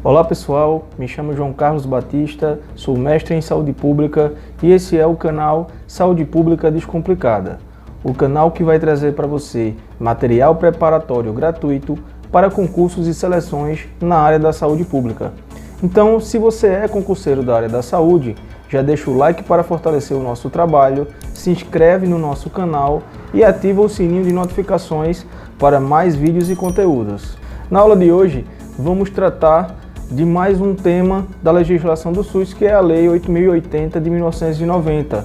Olá pessoal, me chamo João Carlos Batista, sou mestre em Saúde Pública e esse é o canal Saúde Pública Descomplicada, o canal que vai trazer para você material preparatório gratuito para concursos e seleções na área da saúde pública. Então, se você é concurseiro da área da saúde, já deixa o like para fortalecer o nosso trabalho, se inscreve no nosso canal e ativa o sininho de notificações para mais vídeos e conteúdos. Na aula de hoje, vamos tratar de mais um tema da legislação do SUS, que é a Lei 8.080 de 1990.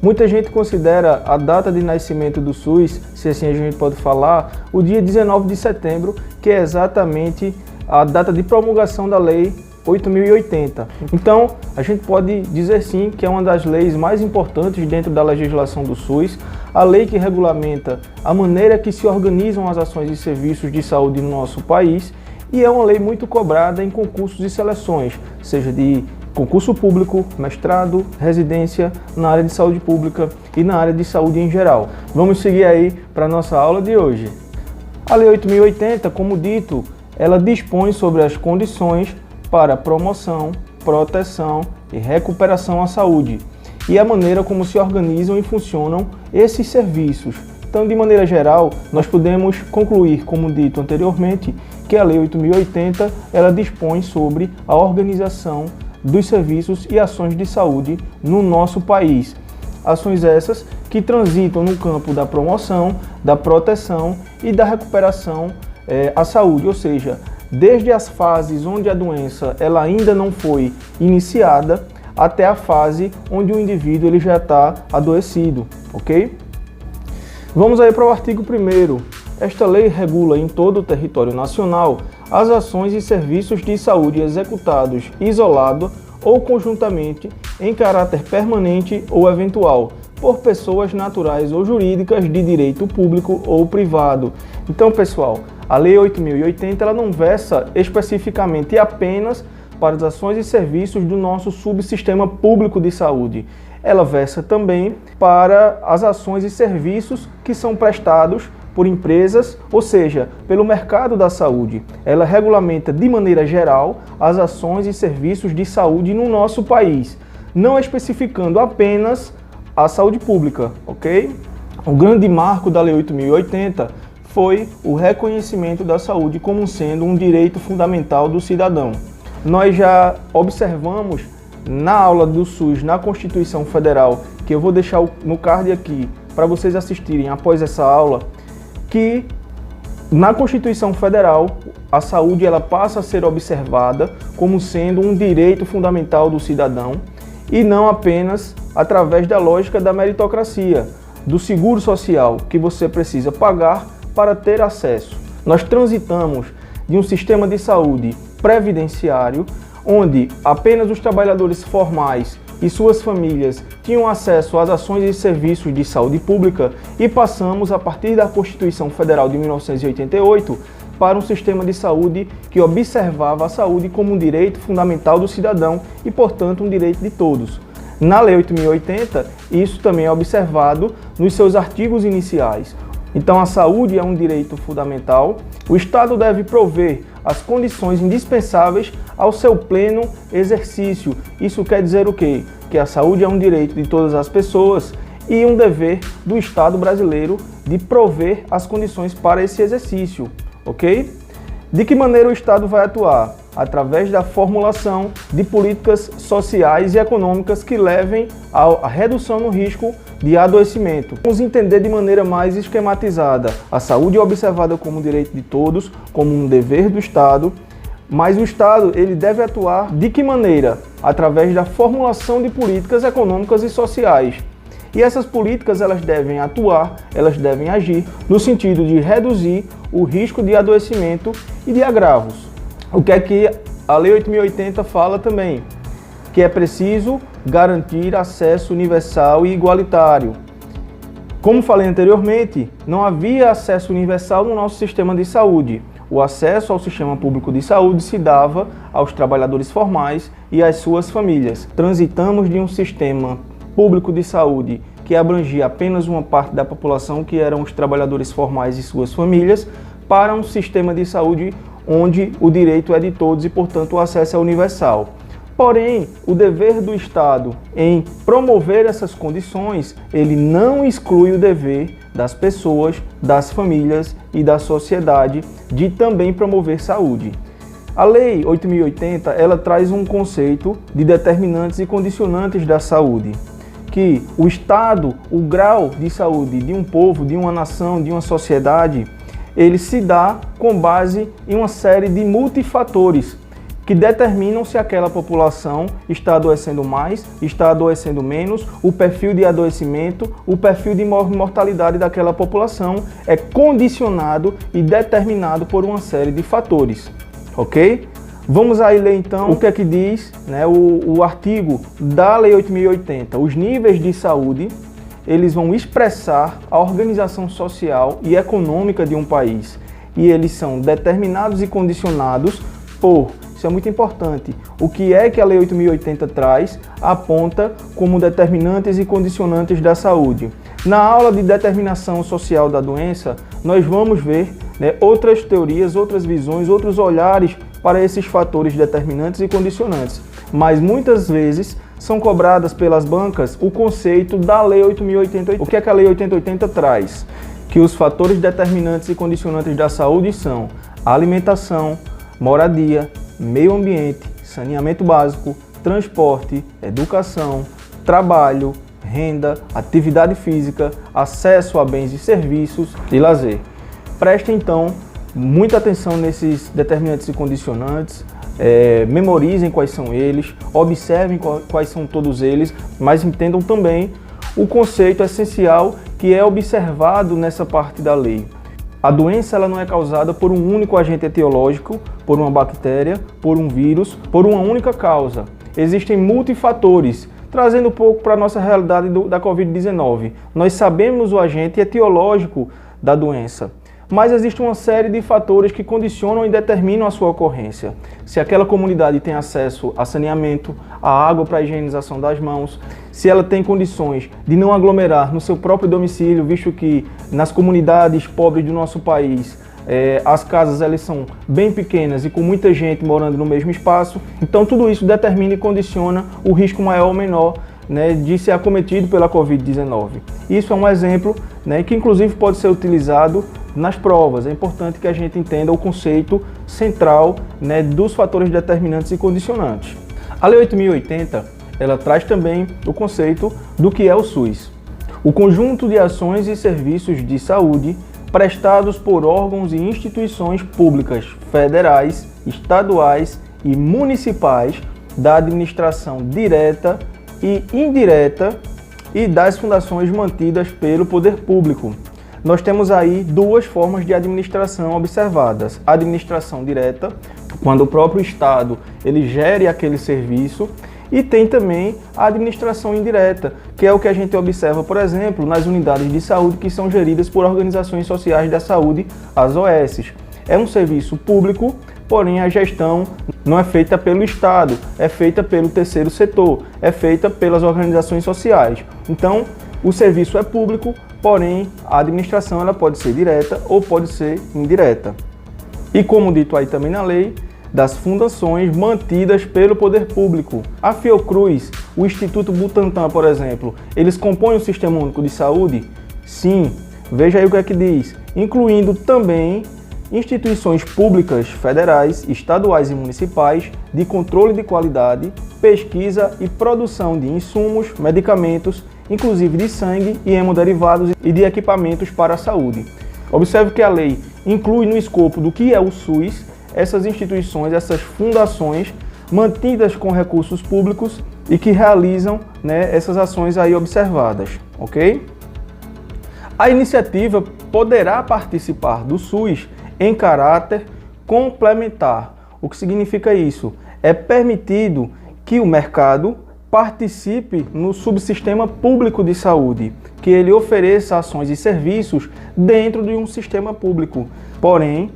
Muita gente considera a data de nascimento do SUS, se assim a gente pode falar, o dia 19 de setembro, que é exatamente a data de promulgação da Lei 8.080. Então, a gente pode dizer sim que é uma das leis mais importantes dentro da legislação do SUS, a lei que regulamenta a maneira que se organizam as ações e serviços de saúde no nosso país, e é uma lei muito cobrada em concursos e seleções, seja de concurso público, mestrado, residência na área de saúde pública e na área de saúde em geral. Vamos seguir aí para a nossa aula de hoje. A Lei 8.080, como dito, ela dispõe sobre as condições para promoção, proteção e recuperação à saúde e a maneira como se organizam e funcionam esses serviços. Então, de maneira geral, nós podemos concluir, como dito anteriormente, que a Lei 8.080 ela dispõe sobre a organização dos serviços e ações de saúde no nosso país. Ações essas que transitam no campo da promoção, da proteção e da recuperação à saúde, ou seja, desde as fases onde a doença ela ainda não foi iniciada até a fase onde o indivíduo ele já está adoecido, ok? Vamos aí para o artigo 1º. Esta lei regula em todo o território nacional as ações e serviços de saúde executados isolado ou conjuntamente em caráter permanente ou eventual por pessoas naturais ou jurídicas de direito público ou privado. Então, pessoal, a Lei 8.080 ela não versa especificamente apenas para as ações e serviços do nosso subsistema público de saúde. Ela versa também para as ações e serviços que são prestados por empresas, ou seja, pelo mercado da saúde. Ela regulamenta de maneira geral as ações e serviços de saúde no nosso país, não especificando apenas a saúde pública, ok? O grande marco da Lei 8.080 foi o reconhecimento da saúde como sendo um direito fundamental do cidadão. Nós já observamos na aula do SUS, na Constituição Federal, que eu vou deixar no card aqui para vocês assistirem após essa aula, que na Constituição Federal a saúde ela passa a ser observada como sendo um direito fundamental do cidadão e não apenas através da lógica da meritocracia, do seguro social que você precisa pagar para ter acesso. Nós transitamos de um sistema de saúde previdenciário onde apenas os trabalhadores formais e suas famílias tinham acesso às ações e serviços de saúde pública e passamos, a partir da Constituição Federal de 1988, para um sistema de saúde que observava a saúde como um direito fundamental do cidadão e, portanto, um direito de todos. Na Lei 8.080, isso também é observado nos seus artigos iniciais. Então, a saúde é um direito fundamental, o Estado deve prover as condições indispensáveis ao seu pleno exercício. Isso quer dizer o quê? Que a saúde é um direito de todas as pessoas e um dever do Estado brasileiro de prover as condições para esse exercício, ok? De que maneira o Estado vai atuar? Através da formulação de políticas sociais e econômicas que levem à redução no risco de adoecimento. Vamos entender de maneira mais esquematizada. A saúde é observada como um direito de todos, como um dever do Estado, mas o Estado ele deve atuar de que maneira? Através da formulação de políticas econômicas e sociais. E essas políticas elas devem atuar, elas devem agir no sentido de reduzir o risco de adoecimento e de agravos. O que é que a Lei 8.080 fala também? Que é preciso garantir acesso universal e igualitário. Como falei anteriormente, não havia acesso universal no nosso sistema de saúde. O acesso ao sistema público de saúde se dava aos trabalhadores formais e às suas famílias. Transitamos de um sistema público de saúde que abrangia apenas uma parte da população, que eram os trabalhadores formais e suas famílias, para um sistema de saúde onde o direito é de todos e, portanto, o acesso é universal. Porém, o dever do Estado em promover essas condições, ele não exclui o dever das pessoas, das famílias e da sociedade de também promover saúde. A Lei 8.080, ela traz um conceito de determinantes e condicionantes da saúde, que o estado, o grau de saúde de um povo, de uma nação, de uma sociedade, ele se dá com base em uma série de multifatores que determinam se aquela população está adoecendo mais, está adoecendo menos, o perfil de adoecimento, o perfil de mortalidade daquela população é condicionado e determinado por uma série de fatores, ok? Vamos aí ler então o que é que diz, né, o artigo da Lei 8.080. Os níveis de saúde, eles vão expressar a organização social e econômica de um país e eles são determinados e condicionados por... Isso é muito importante. O que é que a Lei 8.080 traz, aponta como determinantes e condicionantes da saúde. Na aula de determinação social da doença, nós vamos ver, né, outras teorias, outras visões, outros olhares para esses fatores determinantes e condicionantes. Mas muitas vezes são cobradas pelas bancas o conceito da Lei 8.080. O que é que a Lei 8.080 traz? Que os fatores determinantes e condicionantes da saúde são alimentação, moradia, meio ambiente, saneamento básico, transporte, educação, trabalho, renda, atividade física, acesso a bens e serviços e lazer. Prestem então muita atenção nesses determinantes e condicionantes, memorizem quais são eles, observem quais são todos eles, mas entendam também o conceito essencial que é observado nessa parte da lei. A doença ela não é causada por um único agente etiológico, por uma bactéria, por um vírus, por uma única causa. Existem multifatores, trazendo um pouco para a nossa realidade da Covid-19. Nós sabemos o agente etiológico da doença, mas existe uma série de fatores que condicionam e determinam a sua ocorrência. Se aquela comunidade tem acesso a saneamento, a água para a higienização das mãos, se ela tem condições de não aglomerar no seu próprio domicílio, visto que nas comunidades pobres do nosso país, as casas elas são bem pequenas e com muita gente morando no mesmo espaço, então tudo isso determina e condiciona o risco maior ou menor, né, de ser acometido pela Covid-19. Isso é um exemplo, né, que inclusive pode ser utilizado nas provas. É importante que a gente entenda o conceito central, né, dos fatores determinantes e condicionantes. A Lei 8.080, ela traz também o conceito do que é o SUS. O conjunto de ações e serviços de saúde prestados por órgãos e instituições públicas federais, estaduais e municipais da administração direta e indireta e das fundações mantidas pelo poder público. Nós temos aí duas formas de administração observadas. A administração direta, quando o próprio Estado ele gere aquele serviço, e tem também a administração indireta, que é o que a gente observa, por exemplo, nas unidades de saúde que são geridas por organizações sociais da saúde, as OS. É um serviço público, porém a gestão não é feita pelo Estado, é feita pelo terceiro setor, é feita pelas organizações sociais. Então, o serviço é público, porém a administração ela pode ser direta ou pode ser indireta. E como dito aí também na lei, das fundações mantidas pelo poder público. A Fiocruz, o Instituto Butantan, por exemplo, eles compõem o Sistema Único de Saúde? Sim. Veja aí o que é que diz. Incluindo também instituições públicas federais, estaduais e municipais de controle de qualidade, pesquisa e produção de insumos, medicamentos, inclusive de sangue e hemoderivados e de equipamentos para a saúde. Observe que a lei inclui no escopo do que é o SUS essas instituições, essas fundações mantidas com recursos públicos e que realizam, né, essas ações aí observadas, ok? A iniciativa poderá participar do SUS em caráter complementar. O que significa isso? É permitido que o mercado participe no subsistema público de saúde, que ele ofereça ações e serviços dentro de um sistema público. Porém,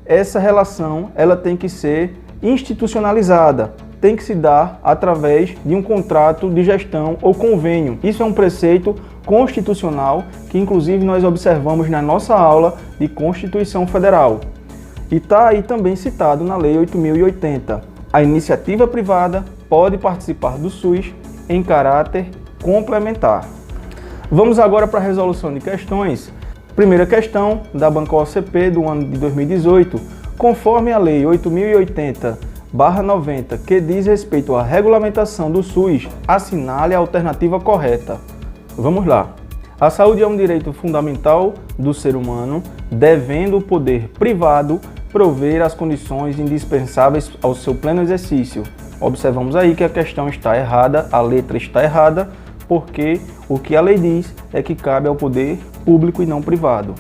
essa relação ela tem que ser institucionalizada, tem que se dar através de um contrato de gestão ou convênio. Isso é um preceito constitucional que inclusive nós observamos na nossa aula de Constituição Federal. E está aí também citado na Lei 8.080. A iniciativa privada pode participar do SUS em caráter complementar. Vamos agora para a resolução de questões. Primeira questão da banca OCP do ano de 2018, conforme a Lei 8.080/90, que diz respeito à regulamentação do SUS, assinale a alternativa correta. Vamos lá. A saúde é um direito fundamental do ser humano, devendo o poder privado prover as condições indispensáveis ao seu pleno exercício. Observamos aí que a questão está errada, a letra está errada, porque o que a lei diz é que cabe ao poder público e não privado.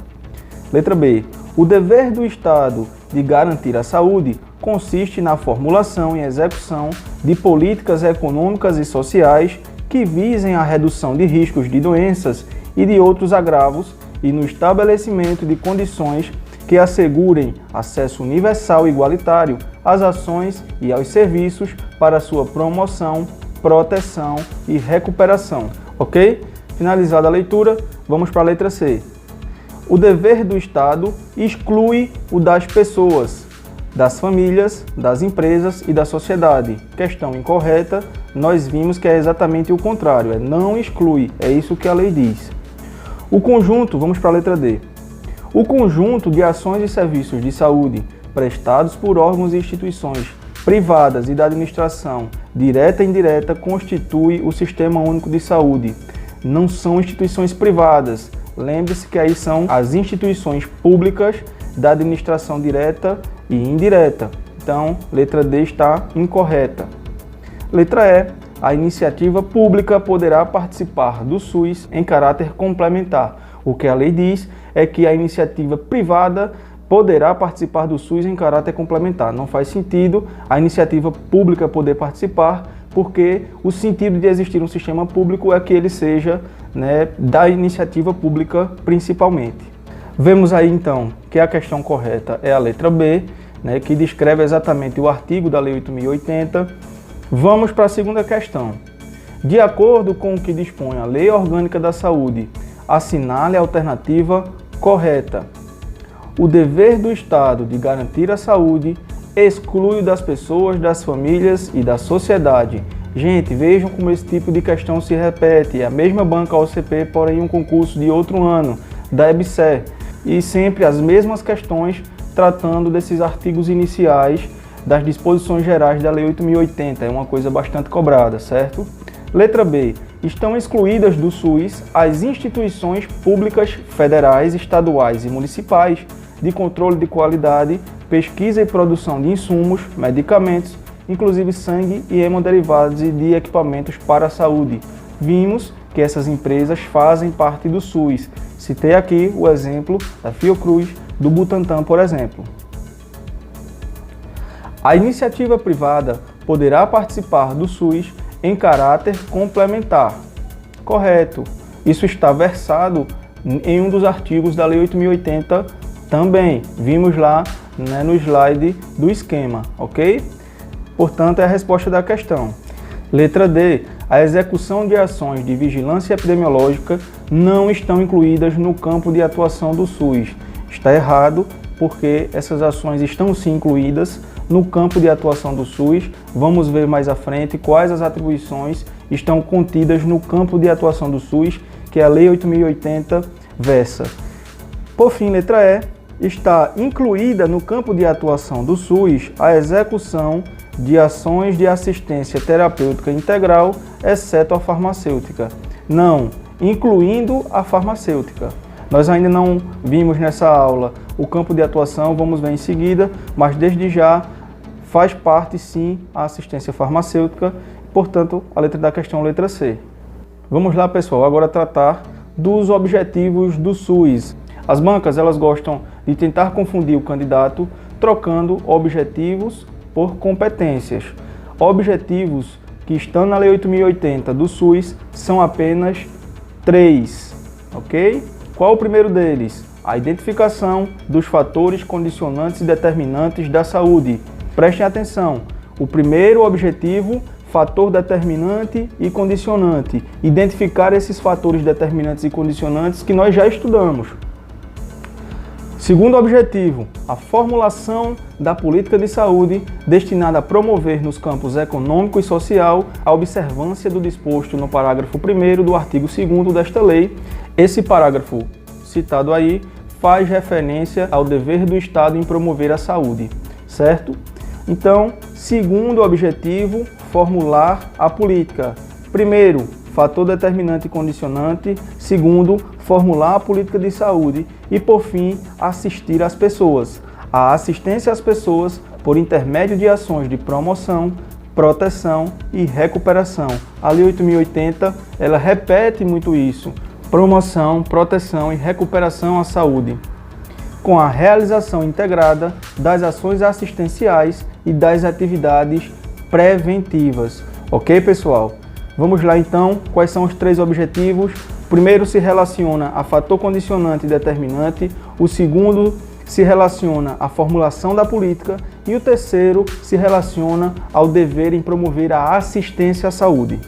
Letra B. O dever do Estado de garantir a saúde consiste na formulação e execução de políticas econômicas e sociais que visem a redução de riscos de doenças e de outros agravos e no estabelecimento de condições que assegurem acesso universal e igualitário às ações e aos serviços para sua promoção, proteção e recuperação. Ok? Finalizada a leitura, vamos para a letra C. O dever do Estado exclui o das pessoas, das famílias, das empresas e da sociedade. Questão incorreta, nós vimos que é exatamente o contrário, é não exclui, é isso que a lei diz. O conjunto, vamos para a letra D. O conjunto de ações e serviços de saúde prestados por órgãos e instituições privadas e da administração, direta e indireta, constitui o Sistema Único de Saúde. Não são instituições privadas. Lembre-se que aí são as instituições públicas da administração direta e indireta. Então, letra D está incorreta. Letra E. A iniciativa pública poderá participar do SUS em caráter complementar. O que a lei diz é que a iniciativa privada poderá participar do SUS em caráter complementar. Não faz sentido a iniciativa pública poder participar, porque o sentido de existir um sistema público é que ele seja, da iniciativa pública principalmente. Vemos aí então que a questão correta é a letra B, que descreve exatamente o artigo da Lei 8.080. Vamos para a segunda questão. De acordo com o que dispõe a Lei Orgânica da Saúde, assinale a alternativa correta. O dever do Estado de garantir a saúde exclui o das pessoas, das famílias e da sociedade. Gente, vejam como esse tipo de questão se repete. É a mesma banca OCP, porém um concurso de outro ano, da EBSER. E sempre as mesmas questões tratando desses artigos iniciais das disposições gerais da Lei 8.080. É uma coisa bastante cobrada, certo? Letra B. Estão excluídas do SUS as instituições públicas federais, estaduais e municipais de controle de qualidade, pesquisa e produção de insumos, medicamentos, inclusive sangue e hemoderivados e de equipamentos para a saúde. Vimos que essas empresas fazem parte do SUS. Citei aqui o exemplo da Fiocruz, do Butantan, por exemplo. A iniciativa privada poderá participar do SUS em caráter complementar. Correto. Isso está versado em um dos artigos da Lei 8.080 também. Vimos lá no slide do esquema, ok? Portanto, é a resposta da questão. Letra D. A execução de ações de vigilância epidemiológica não estão incluídas no campo de atuação do SUS. Está errado, porque essas ações estão sim incluídas no campo de atuação do SUS. Vamos ver mais à frente quais as atribuições estão contidas no campo de atuação do SUS, que a Lei 8.080 versa. Por fim, letra E. Está incluída no campo de atuação do SUS a execução de ações de assistência terapêutica integral, exceto a farmacêutica. Não, incluindo a farmacêutica. Nós ainda não vimos nessa aula o campo de atuação, vamos ver em seguida, mas desde já faz parte sim a assistência farmacêutica, portanto a letra da questão letra C. Vamos lá, pessoal, agora tratar dos objetivos do SUS. As bancas, elas gostam de tentar confundir o candidato trocando objetivos por competências. Objetivos que estão na Lei 8.080 do SUS são apenas 3, ok? Qual o primeiro deles? A identificação dos fatores condicionantes e determinantes da saúde. Prestem atenção, o primeiro objetivo, fator determinante e condicionante. Identificar esses fatores determinantes e condicionantes que nós já estudamos. Segundo objetivo, a formulação da política de saúde destinada a promover nos campos econômico e social a observância do disposto no parágrafo 1º do artigo 2º desta lei. Esse parágrafo citado aí faz referência ao dever do Estado em promover a saúde, certo? Então, segundo objetivo, formular a política. Primeiro, fator determinante e condicionante. Segundo, formular a política de saúde. E, por fim, assistir às pessoas. A assistência às pessoas por intermédio de ações de promoção, proteção e recuperação. A Lei 8.080, ela repete muito isso. Promoção, proteção e recuperação à saúde, com a realização integrada das ações assistenciais e das atividades preventivas. Ok, pessoal? Vamos lá então, quais são os 3 objetivos? O primeiro se relaciona a fator condicionante e determinante, o segundo se relaciona à formulação da política e o terceiro se relaciona ao dever em promover a assistência à saúde.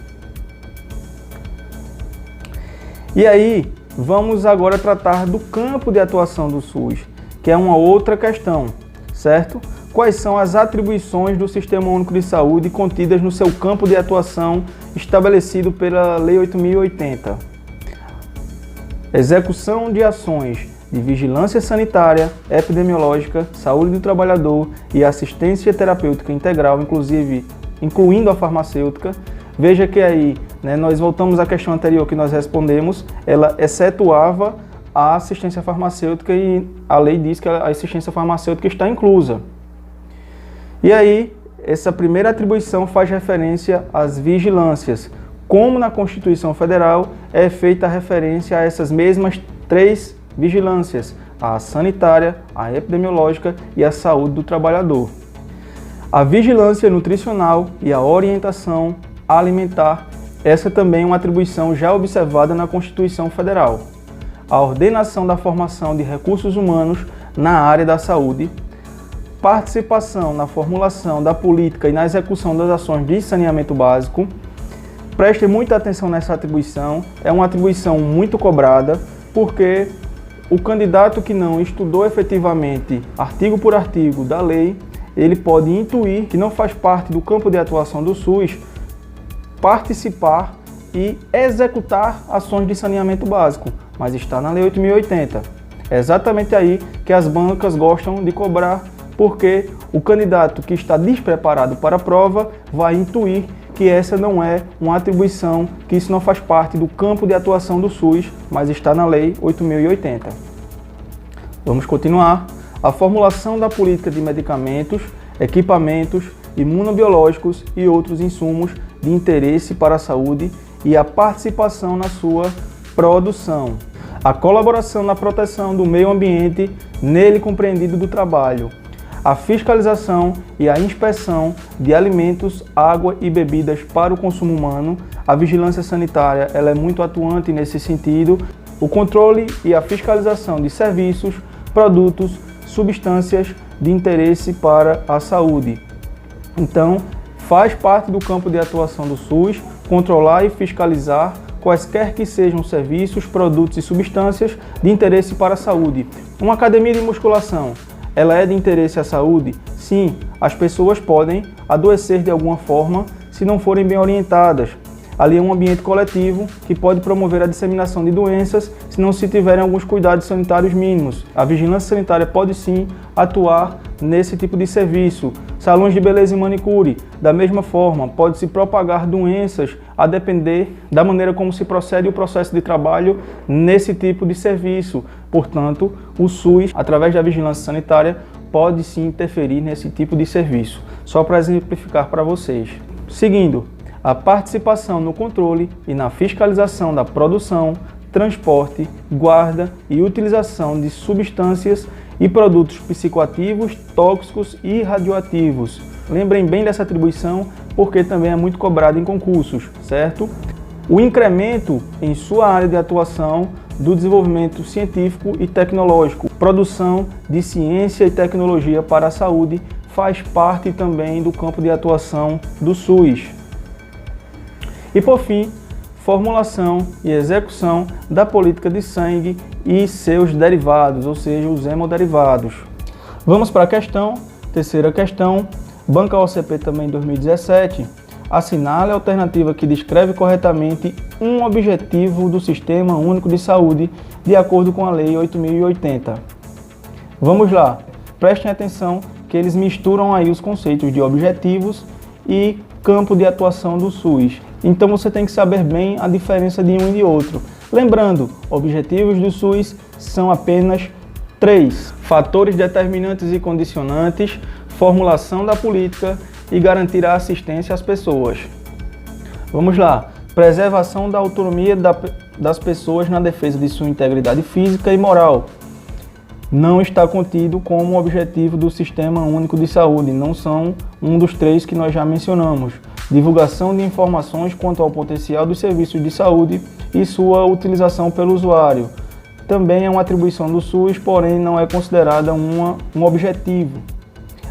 E aí, vamos agora tratar do campo de atuação do SUS, que é uma outra questão, certo? Quais são as atribuições do Sistema Único de Saúde contidas no seu campo de atuação estabelecido pela Lei 8.080? Execução de ações de vigilância sanitária, epidemiológica, saúde do trabalhador e assistência terapêutica integral, incluindo a farmacêutica. Veja que aí, nós voltamos à questão anterior que nós respondemos, ela excetuava a assistência farmacêutica e a lei diz que a assistência farmacêutica está inclusa. E aí, essa primeira atribuição faz referência às vigilâncias. Como na Constituição Federal é feita a referência a essas mesmas 3 vigilâncias, a sanitária, a epidemiológica e a saúde do trabalhador. A vigilância nutricional e a orientação alimentar, essa também é uma atribuição já observada na Constituição Federal. A ordenação da formação de recursos humanos na área da saúde, participação na formulação da política e na execução das ações de saneamento básico. Preste muita atenção nessa atribuição, é uma atribuição muito cobrada, porque o candidato que não estudou efetivamente artigo por artigo da lei, ele pode intuir que não faz parte do campo de atuação do SUS participar e executar ações de saneamento básico, mas está na Lei 8.080. É exatamente aí que as bancas gostam de cobrar, porque o candidato que está despreparado para a prova vai intuir que essa não é uma atribuição, que isso não faz parte do campo de atuação do SUS, mas está na Lei 8.080. Vamos continuar. A formulação da política de medicamentos, equipamentos, imunobiológicos e outros insumos de interesse para a saúde e a participação na sua produção. A colaboração na proteção do meio ambiente, nele compreendido do trabalho. A fiscalização e a inspeção de alimentos, água e bebidas para o consumo humano. A vigilância sanitária ela é muito atuante nesse sentido. O controle e a fiscalização de serviços, produtos, substâncias de interesse para a saúde. Então, faz parte do campo de atuação do SUS controlar e fiscalizar quaisquer que sejam serviços, produtos e substâncias de interesse para a saúde. Uma academia de musculação, ela é de interesse à saúde? Sim, as pessoas podem adoecer de alguma forma se não forem bem orientadas. Ali é um ambiente coletivo que pode promover a disseminação de doenças se não se tiverem alguns cuidados sanitários mínimos. A vigilância sanitária pode sim atuar nesse tipo de serviço. Salões de beleza e manicure, da mesma forma, pode-se propagar doenças a depender da maneira como se procede o processo de trabalho nesse tipo de serviço. Portanto, o SUS, através da vigilância sanitária, pode sim interferir nesse tipo de serviço. Só para exemplificar para vocês. Seguindo, a participação no controle e na fiscalização da produção, transporte, guarda e utilização de substâncias e produtos psicoativos, tóxicos e radioativos. Lembrem bem dessa atribuição, porque também é muito cobrado em concursos, certo? O incremento em sua área de atuação do desenvolvimento científico e tecnológico, produção de ciência e tecnologia para a saúde, faz parte também do campo de atuação do SUS. E por fim, formulação e execução da política de sangue e seus derivados, ou seja, os hemoderivados. Vamos para a terceira questão. Banca OCP também 2017. Assinale a alternativa que descreve corretamente um objetivo do Sistema Único de Saúde de acordo com a Lei 8.080. Vamos lá, prestem atenção que eles misturam aí os conceitos de objetivos e campo de atuação do SUS. Então você tem que saber bem a diferença de um e de outro. Lembrando, objetivos do SUS são apenas 3: fatores determinantes e condicionantes, formulação da política e garantir a assistência às pessoas. Vamos lá, preservação da autonomia das pessoas na defesa de sua integridade física e moral. Não está contido como objetivo do Sistema Único de Saúde, não são um dos 3 que nós já mencionamos. Divulgação de informações quanto ao potencial dos serviços de saúde e sua utilização pelo usuário. Também é uma atribuição do SUS, porém não é considerada um objetivo.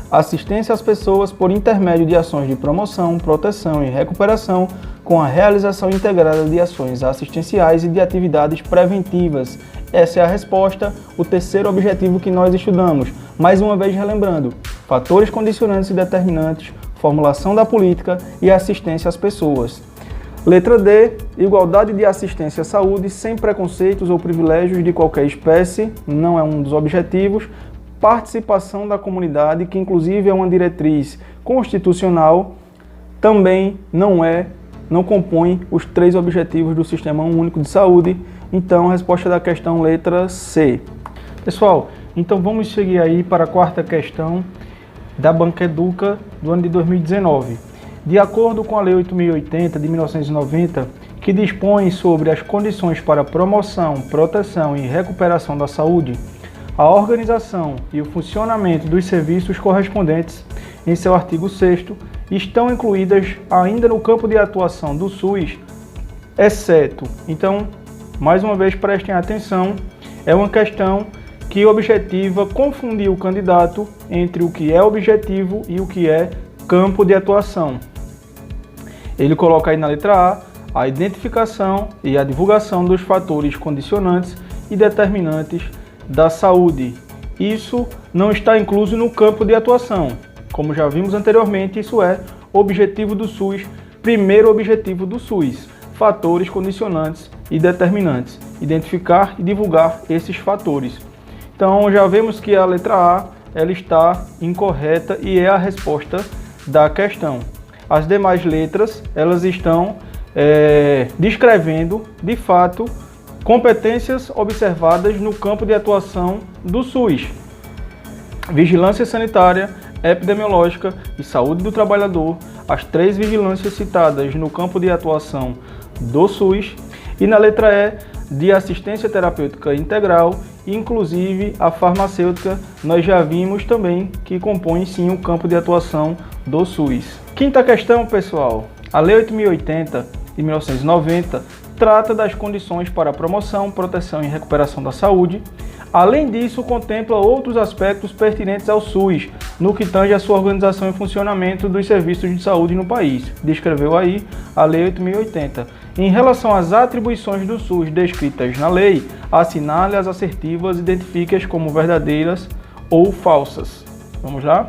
Assistência às pessoas por intermédio de ações de promoção, proteção e recuperação, com a realização integrada de ações assistenciais e de atividades preventivas. Essa é a resposta, o terceiro objetivo que nós estudamos. Mais uma vez relembrando, fatores condicionantes e determinantes, formulação da política e assistência às pessoas. Letra D, igualdade de assistência à saúde sem preconceitos ou privilégios de qualquer espécie, não é um dos objetivos. Participação da comunidade, que inclusive é uma diretriz constitucional, também não compõe os 3 objetivos do Sistema Único de Saúde. Então, a resposta da questão letra C. Pessoal, então vamos seguir aí para a quarta questão da Banca Educa do ano de 2019. De acordo com a Lei 8.080 de 1990, que dispõe sobre as condições para promoção, proteção e recuperação da saúde, a organização e o funcionamento dos serviços correspondentes, em seu artigo 6º, estão incluídas ainda no campo de atuação do SUS, exceto. Então, mais uma vez, prestem atenção, é uma questão que objetiva confundir o candidato entre o que é objetivo e o que é campo de atuação. Ele coloca aí na letra A identificação e a divulgação dos fatores condicionantes e determinantes da saúde. Isso não está incluso no campo de atuação. Como já vimos anteriormente, isso é objetivo do SUS, primeiro objetivo do SUS, fatores condicionantes e determinantes, identificar e divulgar esses fatores. Então já vemos que a letra A ela está incorreta e é a resposta da questão. As demais letras elas estão descrevendo de fato competências observadas no campo de atuação do SUS: vigilância sanitária, epidemiológica e saúde do trabalhador, as 3 vigilâncias citadas no campo de atuação do SUS, e na letra E, de assistência terapêutica integral, inclusive a farmacêutica, nós já vimos também que compõe sim o campo de atuação do SUS. Quinta questão, pessoal. A Lei 8.080 de 1990 trata das condições para a promoção, proteção e recuperação da saúde. Além disso, contempla outros aspectos pertinentes ao SUS, no que tange a sua organização e funcionamento dos serviços de saúde no país. Descreveu aí a Lei 8.080. Em relação às atribuições do SUS descritas na lei, assinale as assertivas e identifique-as como verdadeiras ou falsas. Vamos lá?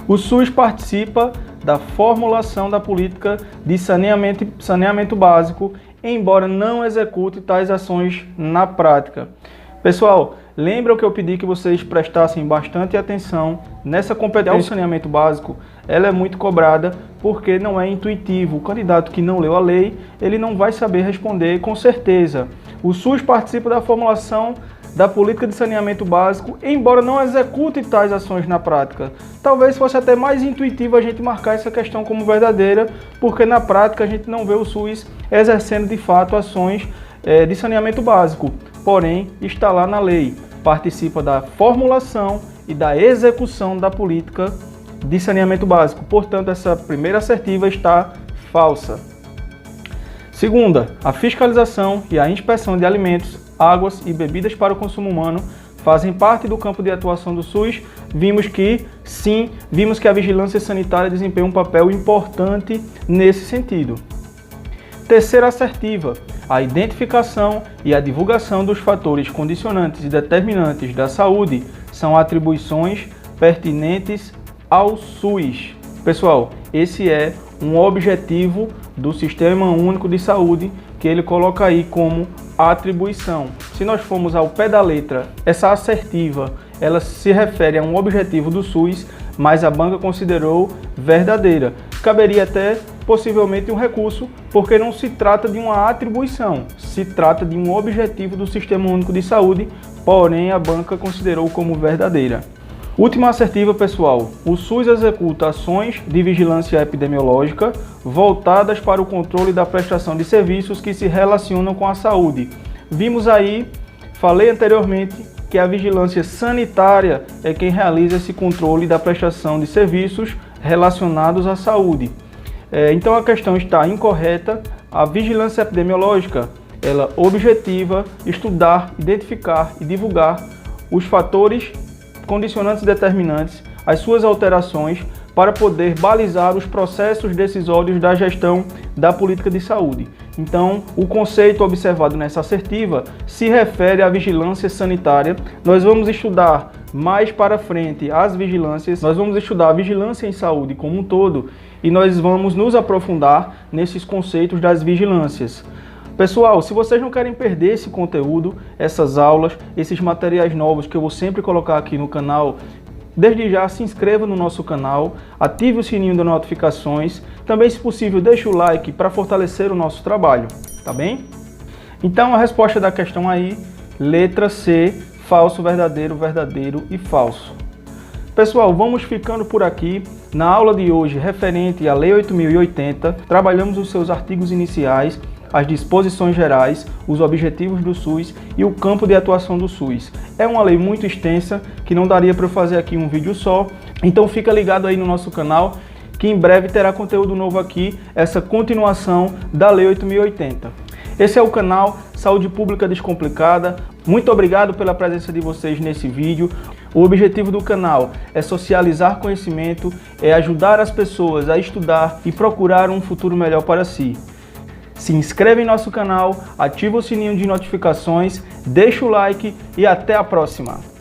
O SUS participa da formulação da política de saneamento básico, embora não execute tais ações na prática. Pessoal, lembra que eu pedi que vocês prestassem bastante atenção nessa competência. O saneamento básico, ela é muito cobrada porque não é intuitivo. O candidato que não leu a lei, ele não vai saber responder com certeza. O SUS participa da formulação da política de saneamento básico, embora não execute tais ações na prática. Talvez fosse até mais intuitivo a gente marcar essa questão como verdadeira, porque na prática a gente não vê o SUS exercendo de fato ações de saneamento básico. Porém, está lá na lei, participa da formulação e da execução da política de saneamento básico. Portanto, essa primeira assertiva está falsa. Segunda, a fiscalização e a inspeção de alimentos, águas e bebidas para o consumo humano fazem parte do campo de atuação do SUS. Vimos que a vigilância sanitária desempenha um papel importante nesse sentido. Terceira assertiva, a identificação e a divulgação dos fatores condicionantes e determinantes da saúde são atribuições pertinentes ao SUS. Pessoal, esse é um objetivo do Sistema Único de Saúde que ele coloca aí como atribuição. Se nós formos ao pé da letra, essa assertiva, ela se refere a um objetivo do SUS, mas a banca considerou verdadeira. Caberia até possivelmente um recurso, porque não se trata de uma atribuição, se trata de um objetivo do Sistema Único de Saúde, porém a banca considerou como verdadeira. Última assertiva, pessoal. O SUS executa ações de vigilância epidemiológica voltadas para o controle da prestação de serviços que se relacionam com a saúde. Vimos aí, falei anteriormente, que a vigilância sanitária é quem realiza esse controle da prestação de serviços relacionados à saúde. Então a questão está incorreta. A vigilância epidemiológica, ela objetiva estudar, identificar e divulgar os fatores condicionantes e determinantes, as suas alterações, para poder balizar os processos decisórios da gestão da política de saúde. Então, o conceito observado nessa assertiva se refere à vigilância sanitária. Nós vamos estudar mais para frente as vigilâncias, nós vamos estudar a vigilância em saúde como um todo e nós vamos nos aprofundar nesses conceitos das vigilâncias. Pessoal, se vocês não querem perder esse conteúdo, essas aulas, esses materiais novos que eu vou sempre colocar aqui no canal, desde já se inscreva no nosso canal, ative o sininho de notificações, também se possível deixe o like para fortalecer o nosso trabalho, tá bem? Então a resposta da questão aí, letra C, falso, verdadeiro, verdadeiro e falso. Pessoal, vamos ficando por aqui. Na aula de hoje, referente à Lei 8.080, trabalhamos os seus artigos iniciais, as disposições gerais, os objetivos do SUS e o campo de atuação do SUS. É uma lei muito extensa que não daria para eu fazer aqui um vídeo só, então fica ligado aí no nosso canal que em breve terá conteúdo novo aqui, essa continuação da Lei 8.080. Esse é o canal Saúde Pública Descomplicada. Muito obrigado pela presença de vocês nesse vídeo. O objetivo do canal é socializar conhecimento, é ajudar as pessoas a estudar e procurar um futuro melhor para si. Se inscreve em nosso canal, ativa o sininho de notificações, deixa o like e até a próxima!